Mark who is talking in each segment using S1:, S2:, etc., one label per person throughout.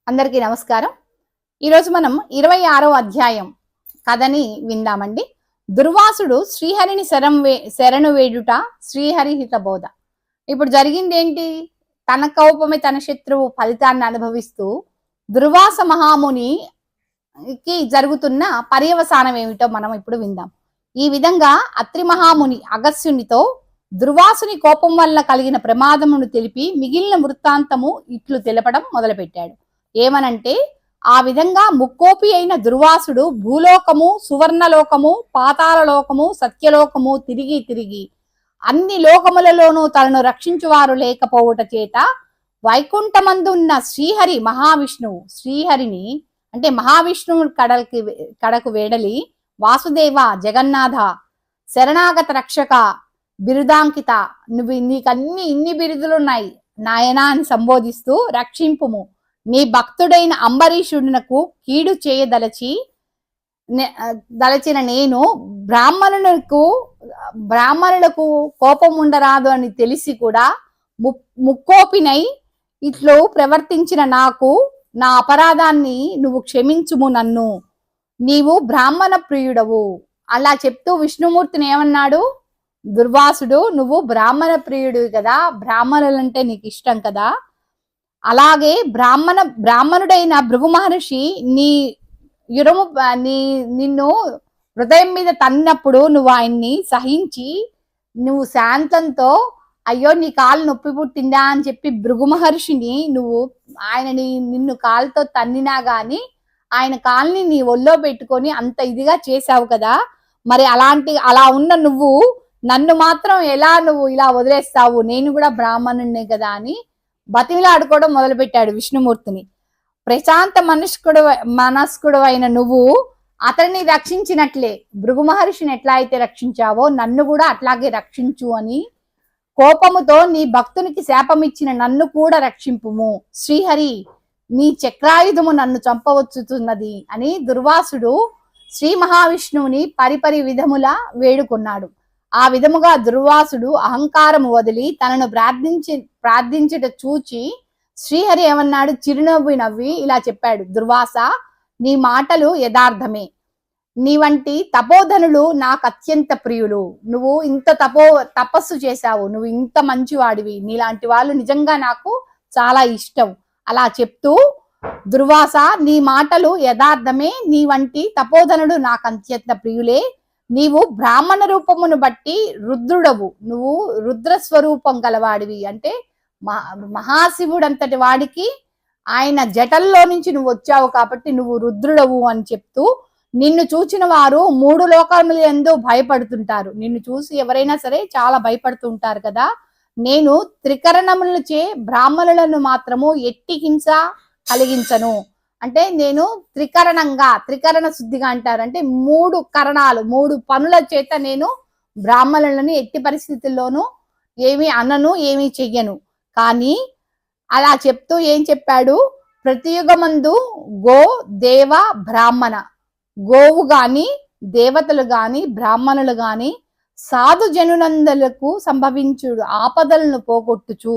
S1: అందరికీ నమస్కారం. ఈరోజు మనం 26వ అధ్యాయం కథని విందామండి. దుర్వాసుడు శ్రీహరిని శరణు వేడుట, శ్రీహరి హితబోధ. ఇప్పుడు జరిగిందేంటి? తన కోపమే తన శత్రువు ఫలితాన్ని అనుభవిస్తూ దుర్వాస మహామునికి జరుగుతున్న పర్యవసానం ఏమిటో మనం ఇప్పుడు విందాం. ఈ విధంగా అత్రి మహాముని అగస్యునితో దుర్వాసుని కోపం వల్ల కలిగిన ప్రమాదమును తెలిపి మిగిలిన వృత్తాంతము ఇట్లు తెలపడం మొదలుపెట్టాడు. ఏమనంటే, ఆ విధంగా ముక్కోపి అయిన దుర్వాసుడు భూలోకము, సువర్ణలోకము, పాతాళలోకము, సత్యలోకము తిరిగి తిరిగి అన్ని లోకములలోనూ తనను రక్షించువారు లేకపోవుట చేత వైకుంఠమందున్న శ్రీహరి మహావిష్ణువు, శ్రీహరిని అంటే మహావిష్ణువు కడకు వేడలి వాసుదేవ, జగన్నాథ, శరణాగత రక్షక, బిరుదాంకిత, నీకన్ని ఇన్ని బిరుదులున్నాయి నాయనా అని సంబోధిస్తూ రక్షింపుము. నీ భక్తుడైన అంబరీషుడునకు కీడు దలచిన నేను బ్రాహ్మణులకు కోపం ఉండరాదు అని తెలిసి కూడా ముక్కోపినై ఇట్లు ప్రవర్తించిన నాకు నా అపరాధాన్ని నువ్వు క్షమించుము. నన్ను నీవు బ్రాహ్మణ ప్రియుడవు అలా చెప్తూ విష్ణుమూర్తిని ఏమన్నాడు? దుర్వాసుడు, నువ్వు బ్రాహ్మణ ప్రియుడు కదా, బ్రాహ్మణులంటే నీకు ఇష్టం కదా, అలాగే బ్రాహ్మణుడైన భృగు మహర్షి నిన్ను హృదయం మీద తన్నప్పుడు నువ్వు ఆయన్ని సహించి నువ్వు శాంతంతో అయ్యో నీ కాలు నొప్పి పుట్టిందా అని చెప్పి భృగు మహర్షిని నిన్ను కాలుతో తన్నినా గాని ఆయన కాల్ని నీ ఒళ్ళో పెట్టుకొని అంత ఇదిగా చేశావు కదా, మరి అలా ఉన్న నువ్వు నన్ను మాత్రం ఎలా నువ్వు ఇలా వదిలేస్తావు? నేను కూడా బ్రాహ్మణుడినే కదా అని బతిమిలాడుకోవడం మొదలుపెట్టాడు విష్ణుమూర్తిని. ప్రశాంత మనస్కుడు అయిన నువ్వు అతన్ని రక్షించినట్లే భృగు మహర్షిని ఎట్లా అయితే రక్షించావో నన్ను కూడా అట్లాగే రక్షించు అని కోపముతో నీ భక్తునికి శాపమిచ్చిన నన్ను కూడా రక్షింపుము. శ్రీహరి, నీ చక్రాయుధము నన్ను చంపవచ్చుతున్నది అని దుర్వాసుడు శ్రీ మహావిష్ణువుని పరిపరి విధములా వేడుకున్నాడు. ఆ విధముగా దుర్వాసుడు అహంకారము వదిలి తనను ప్రార్థించుట చూచి శ్రీహరి ఏమన్నాడు? చిరునవ్వు నవ్వి ఇలా చెప్పాడు, దుర్వాస, నీ మాటలు యథార్థమే. నీ వంటి తపోధనులు నాకు అత్యంత ప్రియులు. నువ్వు ఇంత తపస్సు చేశావు, నువ్వు ఇంత మంచివాడివి, నీలాంటి వాళ్ళు నిజంగా నాకు చాలా ఇష్టం. అలా చెప్తూ దుర్వాస, నీ మాటలు యథార్థమే, నీ వంటి తపోధనుడు నాకు అత్యంత ప్రియులే. నీవు బ్రాహ్మణ రూపమును బట్టి రుద్రుడవు, నువ్వు రుద్ర స్వరూపం గలవాడివి, అంటే మహాశివుడంతటి వాడికి ఆయన జటల్లో నుంచి నువ్వు వచ్చావు కాబట్టి నువ్వు రుద్రుడవు అని చెప్తూ నిన్ను చూచిన వారు 3 లోకముల యందు భయపడుతుంటారు. నిన్ను చూసి ఎవరైనా సరే చాలా భయపడుతుంటారు కదా. నేను త్రికరణములచే బ్రాహ్మణులను మాత్రము ఎట్టి హింస కలిగించను. అంటే నేను త్రికరణ శుద్ధిగా అంటారంటే 3 కరణాలు 3 పనుల చేత నేను బ్రాహ్మణులను ఎట్టి పరిస్థితుల్లోనూ ఏమీ అనను, ఏమీ చెయ్యను. కానీ అలా చెప్తూ ఏం చెప్పాడు? ప్రతియుగమందు గో, దేవ, బ్రాహ్మణ, గోవు గాని, దేవతలు గాని, బ్రాహ్మణులు గాని సాధు జనునందలకు సంభవించు ఆపదలను పోగొట్టుచు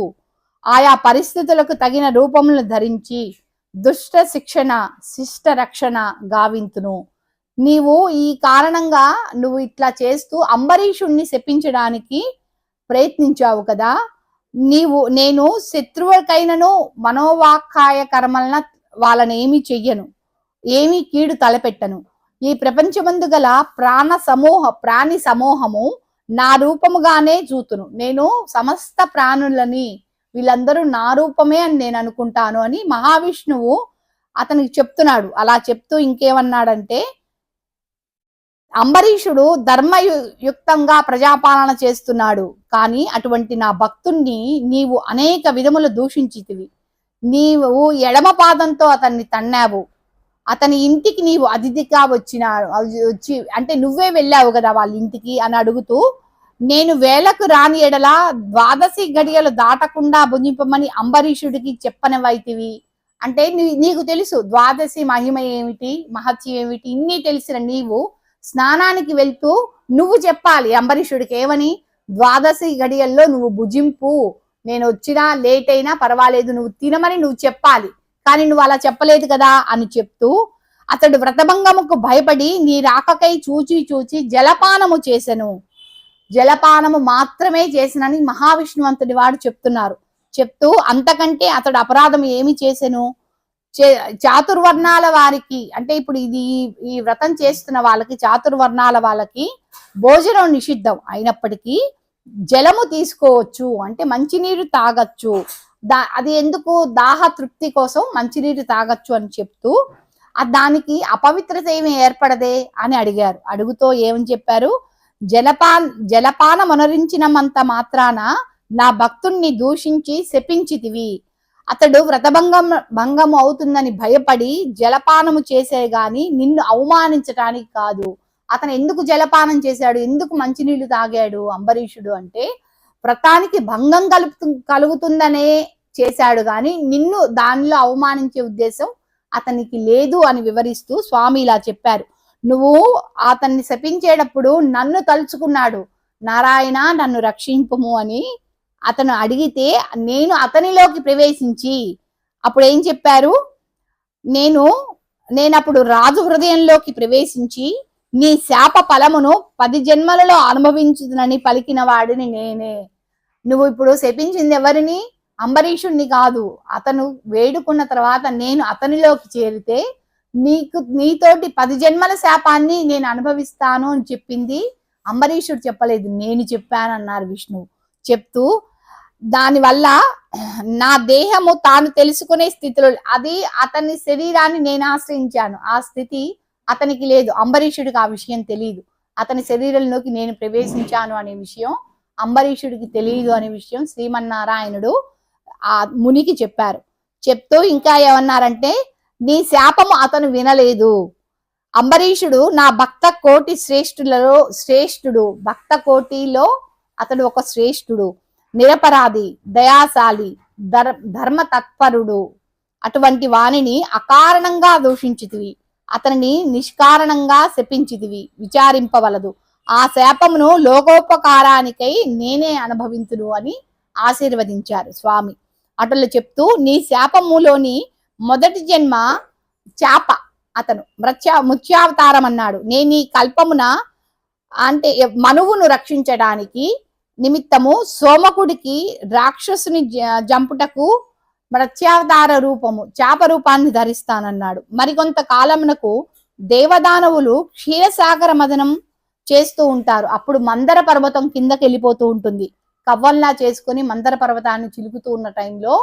S1: ఆయా పరిస్థితులకు తగిన రూపములను ధరించి దుష్ట శిక్షణ, శిష్ట రక్షణ గావింతును. నీవు ఈ కారణంగా నువ్వు ఇట్లా చేస్తూ అంబరీషుణ్ణి శపించడానికి ప్రయత్నించావు కదా. నేను శత్రువుకైనను మనోవాక్కాయ కర్మలన వాళ్ళని ఏమీ చెయ్యను, ఏమీ కీడు తలపెట్టను. ఈ ప్రపంచమందు గల ప్రాణి సమూహము నా రూపముగానే చూతును. నేను సమస్త ప్రాణులని వీళ్ళందరూ నా రూపమే అని నేను అనుకుంటాను అని మహావిష్ణువు అతనికి చెప్తున్నాడు. అలా చెప్తూ ఇంకేమన్నాడంటే, అంబరీషుడు ధర్మయుక్తంగా ప్రజాపాలన చేస్తున్నాడు, కానీ అటువంటి నా భక్తుణ్ణి నీవు అనేక విధములు దూషించితివి. నీవు ఎడమ పాదంతో అతన్ని తన్నావు. అతని ఇంటికి నీవు అతిథిగా వచ్చి అంటే నువ్వే వెళ్ళావు కదా వాళ్ళ ఇంటికి అని అడుగుతూ, నేను వేలకు రాని ఎడల 12 గడియలు దాటకుండా భుజింపమని అంబరీషుడికి చెప్పనవైతివి. అంటే నీకు తెలుసు 12 మహిమ ఏమిటి, మహత్యం ఏమిటి, ఇన్ని తెలిసిన నీవు స్నానానికి వెళ్తూ నువ్వు చెప్పాలి అంబరీషుడికి ఏమని? 12 గడియల్లో నువ్వు భుజింపు, నేను వచ్చినా లేట్ అయినా పర్వాలేదు, నువ్వు తినమని నువ్వు చెప్పాలి. కానీ నువ్వు అలా చెప్పలేదు కదా అని చెప్తూ అతడు వ్రతభంగముకు భయపడి నీ రాకకై చూచి చూచి జలపానము చేసెను. జలపానము మాత్రమే చేసినని మహావిష్ణువంతుడి వాడు చెప్తున్నారు. చెప్తూ అంతకంటే అతడు అపరాధం ఏమి చేసెను? చాతుర్వర్ణాల వారికి అంటే ఇప్పుడు ఇది ఈ వ్రతం చేస్తున్న వాళ్ళకి చాతుర్వర్ణాల వాళ్ళకి భోజనం నిషిద్ధం అయినప్పటికీ జలము తీసుకోవచ్చు, అంటే మంచినీరు తాగచ్చు. అది ఎందుకు? దాహ తృప్తి కోసం మంచినీరు తాగచ్చు అని చెప్తూ దానికి అపవిత్రత ఏమి ఏర్పడదే అని అడిగారు. అడుగుతో ఏమని చెప్పారు? జలపానమనరించినంత మాత్రాన నా భక్తుణ్ణి దూషించి శపించితివి. అతడు భంగము అవుతుందని భయపడి జలపానము చేసే గాని నిన్ను అవమానించటానికి కాదు. అతను ఎందుకు జలపానం చేశాడు, ఎందుకు మంచినీళ్లు తాగాడు అంబరీషుడు అంటే వ్రతానికి భంగం కలుగుతుందనే చేశాడు గాని నిన్ను దానిలో అవమానించే ఉద్దేశం అతనికి లేదు అని వివరిస్తూ స్వామి ఇలా చెప్పారు. నువ్వు అతన్ని శపించేటప్పుడు నన్ను తలుచుకున్నాడు, నారాయణ నన్ను రక్షింపుము అని అతను అడిగితే నేను అతనిలోకి ప్రవేశించి అప్పుడు ఏం చెప్పారు? నేనప్పుడు రాజు హృదయంలోకి ప్రవేశించి నీ శాప ఫలమును 10 జన్మలలో అనుభవించునని పలికిన వాడిని నేనే. నువ్వు ఇప్పుడు శపించింది ఎవరిని? అంబరీషుణ్ణి కాదు. అతను వేడుకున్న తర్వాత నేను అతనిలోకి చేరితే నీతోటి 10 జన్మల శాపాన్ని నేను అనుభవిస్తాను అని చెప్పింది అంబరీషుడు చెప్పలేదు, నేను చెప్పానన్నారు విష్ణువు. చెప్తూ దానివల్ల నా దేహము తాను తెలుసుకునే స్థితిలో అది అతని శరీరాన్ని నేను ఆశ్రయించాను, ఆ స్థితి అతనికి లేదు. అంబరీషుడికి ఆ విషయం తెలియదు. అతని శరీరంలోకి నేను ప్రవేశించాను అనే విషయం అంబరీషుడికి తెలియదు అనే విషయం శ్రీమన్నారాయణుడు ఆ మునికి చెప్పారు. చెప్తూ ఇంకా ఏమన్నారంటే నీ శాపము అతను వినలేదు. అంబరీషుడు నా భక్త కోటి శ్రేష్ఠులలో శ్రేష్ఠుడు, భక్త కోటిలో అతడు ఒక శ్రేష్ఠుడు, నిరపరాధి, దయాశాలి, ధర్మ తత్పరుడు. అటువంటి వాణిని అకారణంగా దూషించితివి, అతనిని నిష్కారణంగా శపించితివి, విచారింపవలదు. ఆ శాపమును లోకోపకారానికై నేనే అనుభవించును అని ఆశీర్వదించారు స్వామి. అటులు చెప్తూ నీ శాపములోని మొదటి జన్మ చాప, అతను ముత్యావతారం అన్నాడు. నేను ఈ కల్పమున అంటే మనువును రక్షించడానికి నిమిత్తము సోమకుడికి రాక్షసుని జంపుటకు మత్స్యావతార రూపము చాప రూపాన్ని ధరిస్తానన్నాడు. మరికొంత కాలమునకు దేవదానవులు క్షీరసాగర మదనం చేస్తూ ఉంటారు. అప్పుడు మందర పర్వతం కిందకి వెళ్ళిపోతూ ఉంటుంది. కవ్వంలా చేసుకుని మందర పర్వతాన్ని చిలుకుతూ ఉన్న టైంలో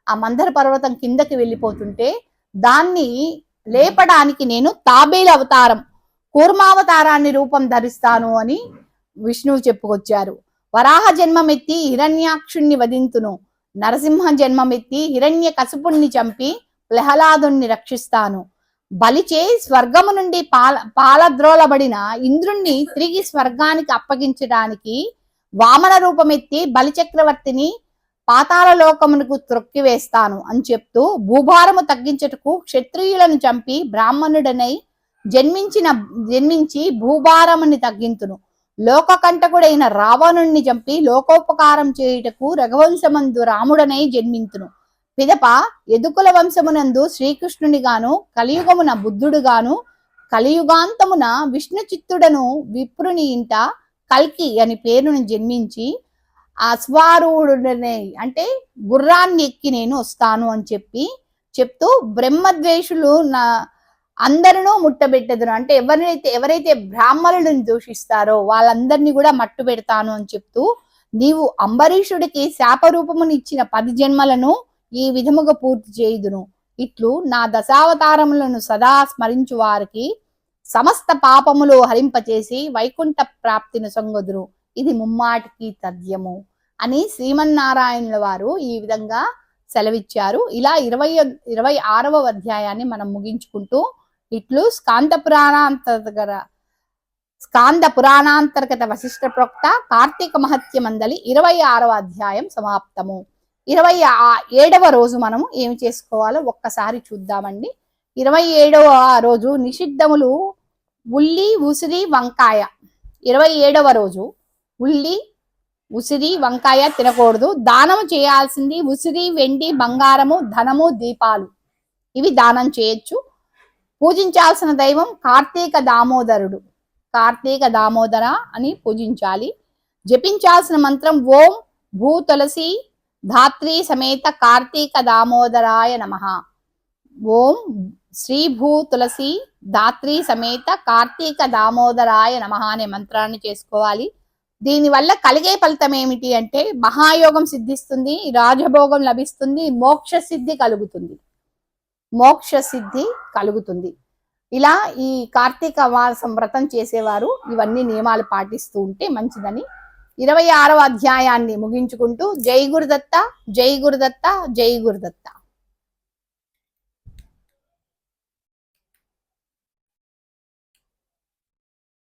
S1: ఆ మందర పర్వతం కిందకి వెళ్ళిపోతుంటే దాన్ని లేపడానికి నేను తాబేలు అవతారం, కూర్మావతారాన్ని రూపం ధరిస్తాను అని విష్ణువు చెప్పుకొచ్చారు. వరాహ జన్మమెత్తి హిరణ్యాక్షుణ్ణి వధింతును, నరసింహ జన్మమెత్తి హిరణ్య కసుపుణ్ణి చంపి ప్రహ్లాదుణ్ణి రక్షిస్తాను. బలిచే స్వర్గము నుండి పాలద్రోలబడిన ఇంద్రుణ్ణి తిరిగి స్వర్గానికి అప్పగించడానికి వామన రూపమెత్తి బలిచక్రవర్తిని పాతాళ లోకమునకు త్రొక్కివేస్తాను అని చెప్తూ భూభారము తగ్గించటకు క్షత్రియులను చంపి బ్రాహ్మణుడనై జన్మించి భూభారముని తగ్గింతును. లోకకంటకుడైన రావణుణ్ణి చంపి లోకోపకారం చేయుటకు రఘువంశమందు రాముడనై జన్మింతును. పిదప యదుకుల వంశమునందు శ్రీకృష్ణుని గాను, కలియుగమున బుద్ధుడు గాను, కలియుగాంతమున విష్ణు చిత్తుడను విప్రుని ఇంట కల్కి అని పేరును జన్మించి అశ్వారూఢుడనే అంటే గుర్రాన్ని ఎక్కి నేను వస్తాను అని చెప్తూ బ్రహ్మద్వేషులు నా అందరినూ ముట్టబెట్టదును అంటే ఎవరైతే బ్రాహ్మణులను దూషిస్తారో వాళ్ళందరినీ కూడా మట్టు పెడతాను అని చెప్తూ నీవు అంబరీషుడికి శాపరూపమును ఇచ్చిన 10 జన్మలను ఈ విధముగా పూర్తి చేయుదును. ఇట్లు నా దశావతారములను సదా స్మరించు వారికి సమస్త పాపములు హరింపచేసి వైకుంఠ ప్రాప్తిని సొంగొదురు. ఇది ముమ్మాటికి తథ్యము అని శ్రీమన్నారాయణుల వారు ఈ విధంగా సెలవిచ్చారు. ఇలా 26వ అధ్యాయాన్ని మనం ముగించుకుంటూ ఇట్లు స్కాంద పురాణాంతర్గత వశిష్ఠ ప్రోక్త కార్తీక మహత్య మందలి 26వ అధ్యాయం సమాప్తము. 27వ రోజు మనం ఏమి చేసుకోవాలో ఒక్కసారి చూద్దామండి. 27వ రోజు నిషిద్ధములు ఉల్లి, ఉసిరి, వంకాయ. 27వ రోజు ఉల్లి, ఉసిరి, వంకాయ తినకూడదు. దానము చేయాల్సింది ఉసిరి, వెండి, బంగారము, ధనము, దీపాలు. ఇవి దానం చేయొచ్చు. పూజించాల్సిన దైవం కార్తీక దామోదరుడు, కార్తీక దామోదర అని పూజించాలి. జపించాల్సిన మంత్రం ఓం భూ తులసి ధాత్రి సమేత కార్తీక దామోదరాయ నమః. ఓం శ్రీ భూ తులసి ధాత్రి సమేత కార్తీక దామోదరాయ నమః అనే మంత్రాన్ని చేసుకోవాలి. దీనివల్ల కలిగే ఫలితం ఏమిటి అంటే మహాయోగం సిద్ధిస్తుంది, రాజభోగం లభిస్తుంది, మోక్ష సిద్ధి కలుగుతుంది, మోక్ష సిద్ధి కలుగుతుంది. ఇలా ఈ కార్తీక మాసం వ్రతం చేసేవారు ఇవన్నీ నియమాలు పాటిస్తూ ఉంటే మంచిదని 26వ అధ్యాయాన్ని ముగించుకుంటూ జై గురుదత్త, జై గురుదత్త, జై గురుదత్త.